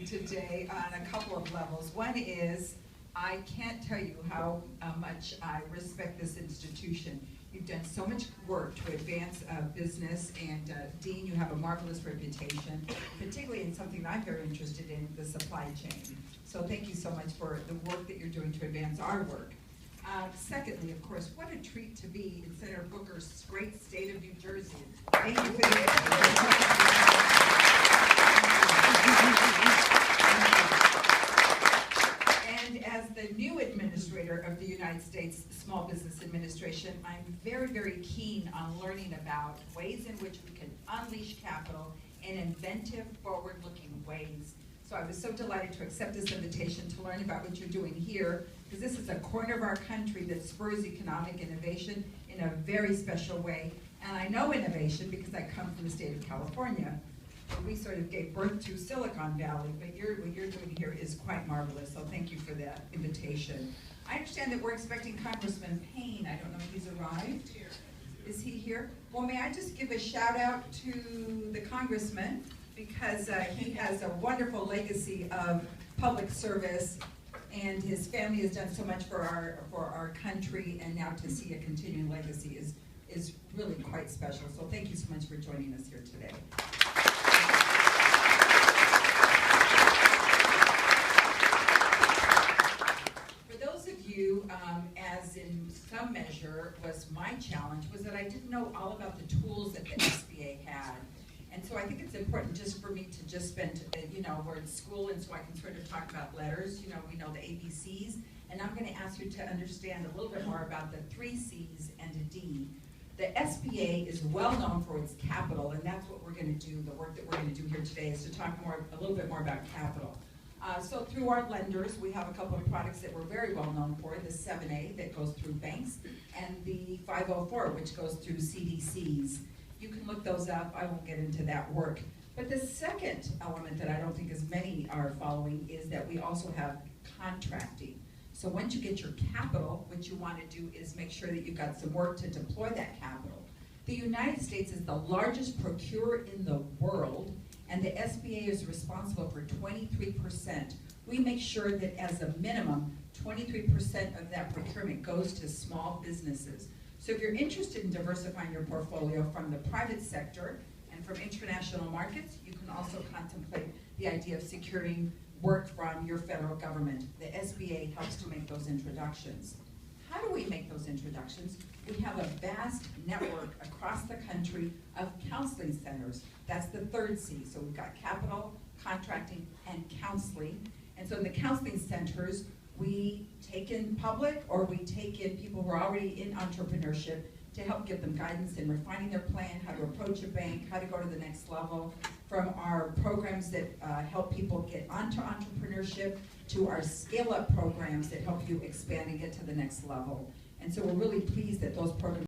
today on a couple of levels. One is, I can't tell you how much I respect this institution. You've done so much work to advance business, and Dean, you have a marvelous reputation, particularly in something I'm very interested in, the supply chain. So thank you so much for the work that you're doing to advance our work. Secondly, of course, what a treat to be in Senator Booker's great state of New Jersey. Thank you for the And as the new administrator of the United States Small Business Administration, I'm very, very keen on learning about ways in which we can unleash capital in inventive, forward-looking ways. So I was so delighted to accept this invitation to learn about what you're doing here, because this is a corner of our country that spurs economic innovation in a very special way. And I know innovation because I come from the state of California. We sort of gave birth to Silicon Valley, but what you're doing here is quite marvelous, so thank you for that invitation. I understand that we're expecting Congressman Payne. I don't know if he's arrived. Is he here? Well, may I just give a shout out to the congressman, because he has a wonderful legacy of public service, and his family has done so much for our country, and now to see a continuing legacy is really quite special. So thank you so much for joining us here today. As in some measure was my challenge, was that I didn't know all about the tools that the SBA had. And so I think it's important just for me to just spend, we're in school, and so I can sort of talk about letters, we know the ABCs, and I'm going to ask you to understand a little bit more about the 3 C's and a D. The SBA is well known for its capital, and that's what we're going to do. The work that we're going to do here today is to talk a little bit more about capital. So through our lenders, we have a couple of products that we're very well known for, the 7A that goes through banks, and the 504, which goes through CDCs. You can look those up. I won't get into that work. But the second element that I don't think as many are following is that we also have contracting. So once you get your capital, what you want to do is make sure that you've got some work to deploy that capital. The United States is the largest procurer in the world, and the SBA is responsible for 23%. We make sure that as a minimum, 23% of that procurement goes to small businesses. So if you're interested in diversifying your portfolio from the private sector and from international markets, you can also contemplate the idea of securing work from your federal government. The SBA helps to make those introductions. How do we make those introductions? We have a vast network across the country of counseling centers. That's the 3rd C. So we've got capital, contracting, and counseling. And so in the counseling centers, we take in public, or we take in people who are already in entrepreneurship to help give them guidance in refining their plan, how to approach a bank, how to go to the next level, from our programs that help people get onto entrepreneurship to our scale-up programs that help you expand and get to the next level. And so we're really pleased that those programs